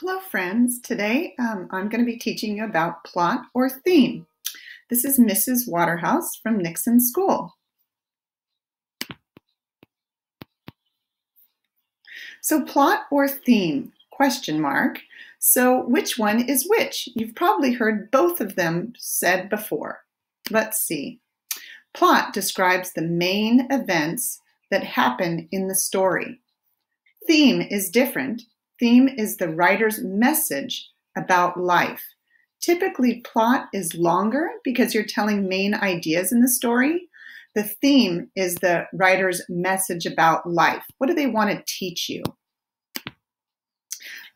Hello friends, today I'm going to be teaching you about plot or theme. This is Mrs. Waterhouse from Nixon School. So plot or theme, question mark. So which one is which? You've probably heard both of them said before. Let's see. Plot describes the main events that happen in the story. Theme is different. Theme is the writer's message about life. Typically, plot is longer because you're telling main ideas in the story. The theme is the writer's message about life. What do they want to teach you?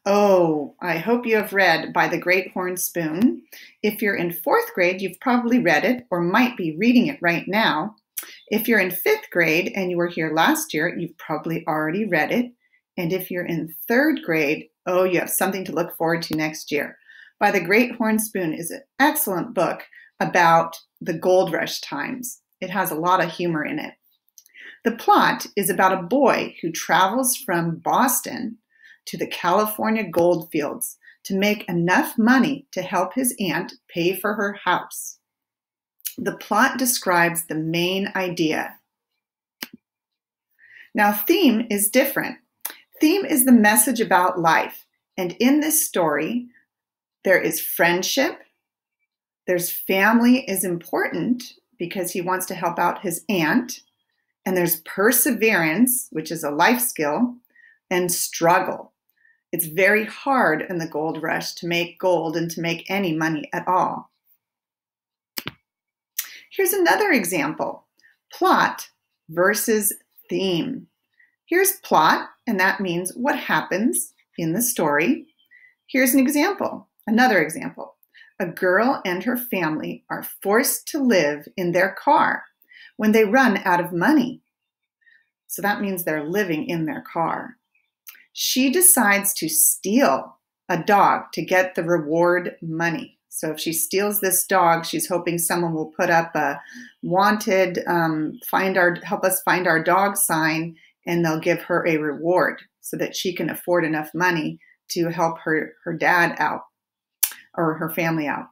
Oh, I hope you have read By the Great Horn Spoon. If you're in fourth grade, you've probably read it or might be reading it right now. If you're in fifth grade and you were here last year, you've probably already read it. And if you're in third grade, oh, you have something to look forward to next year. By the Great Horn Spoon is an excellent book about the gold rush times. It has a lot of humor in it. The plot is about a boy who travels from Boston to the California gold fields to make enough money to help his aunt pay for her house. The plot describes the main idea. Now, theme is different. Theme is the message about life. And in this story, there is friendship. There's family is important because he wants to help out his aunt. And there's perseverance, which is a life skill, and struggle. It's very hard in the gold rush to make gold and to make any money at all. Here's another example. Plot versus theme. Here's plot, and that means what happens in the story. Here's an example, another example. A girl and her family are forced to live in their car when they run out of money. So that means they're living in their car. She decides to steal a dog to get the reward money. So if she steals this dog, she's hoping someone will put up a wanted, help us find our dog sign, and they'll give her a reward so that she can afford enough money to help her dad out or her family out.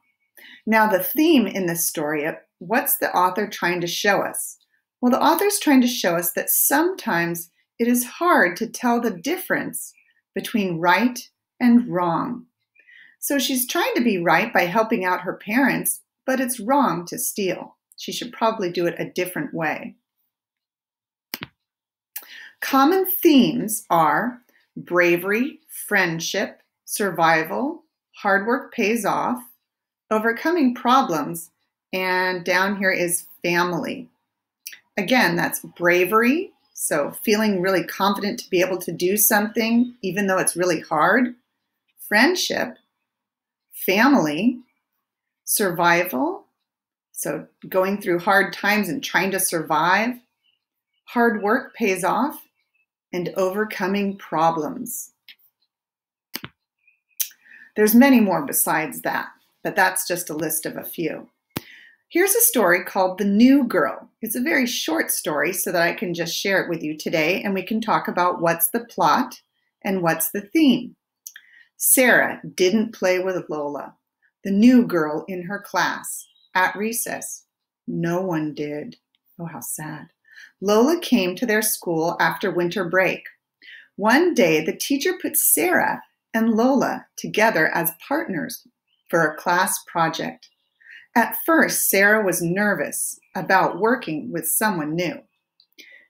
Now the theme in this story, what's the author trying to show us? Well, the author's trying to show us that sometimes it is hard to tell the difference between right and wrong. So she's trying to be right by helping out her parents, but it's wrong to steal. She should probably do it a different way. Common themes are bravery, friendship, survival, hard work pays off, overcoming problems, and down here is family. Again, that's bravery, so feeling really confident to be able to do something even though it's really hard. Friendship, family, survival, so going through hard times and trying to survive. Hard work pays off, and overcoming problems. There's many more besides that, but that's just a list of a few. Here's a story called The New Girl. It's a very short story so that I can just share it with you today, and we can talk about what's the plot and what's the theme. Sarah didn't play with Lola, the new girl in her class, at recess. No one did. Oh, how sad. Lola came to their school after winter break. One day, the teacher put Sarah and Lola together as partners for a class project. At first, Sarah was nervous about working with someone new.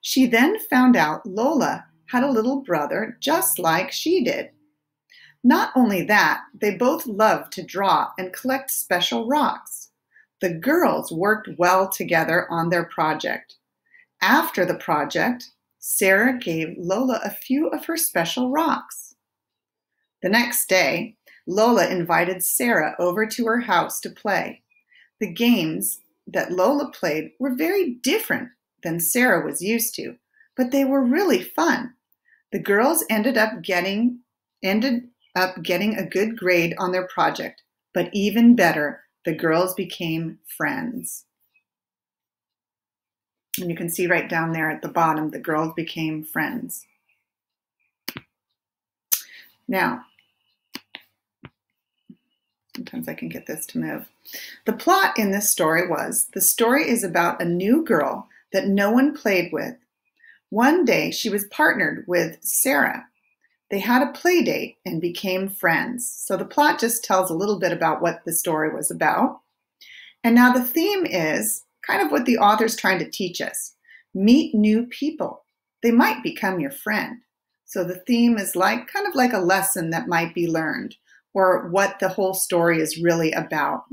She then found out Lola had a little brother just like she did. Not only that, they both loved to draw and collect special rocks. The girls worked well together on their project. After the project, Sarah gave Lola a few of her special rocks. The next day, Lola invited Sarah over to her house to play. The games that Lola played were very different than Sarah was used to, but they were really fun. The girls ended up getting a good grade on their project, but even better, the girls became friends. And you can see right down there at the bottom, the girls became friends. Now, Sometimes I can get this to move. The plot in this story was, the story is about a new girl that no one played with. One day she was partnered with Sarah. They had a play date and became friends. So the plot just tells a little bit about what the story was about. And now the theme is kind of what the author's trying to teach us. Meet new people. They might become your friend. So the theme is kind of like a lesson that might be learned, or what the whole story is really about.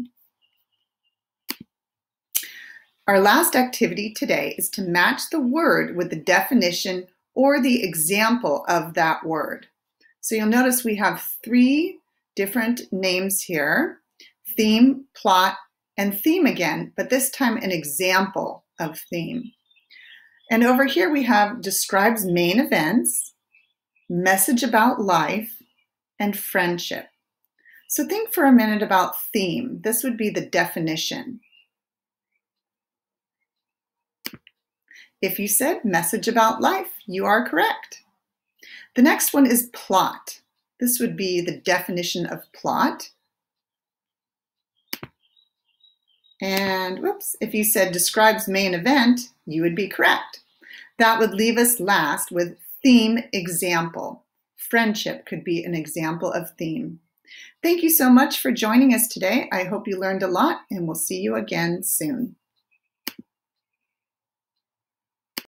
Our last activity today is to match the word with the definition or the example of that word. So you'll notice we have 3 different names here: theme, plot, and theme again, but this time an example of theme. And over here we have describes main events, message about life, and friendship. So think for a minute about theme. This would be the definition. If you said message about life, you are correct. The next one is plot. This would be the definition of plot. And whoops, if you said describes main event, you would be correct. That would leave us last with theme example. Friendship could be an example of theme. Thank you so much for joining us today. I hope you learned a lot, and we'll see you again soon.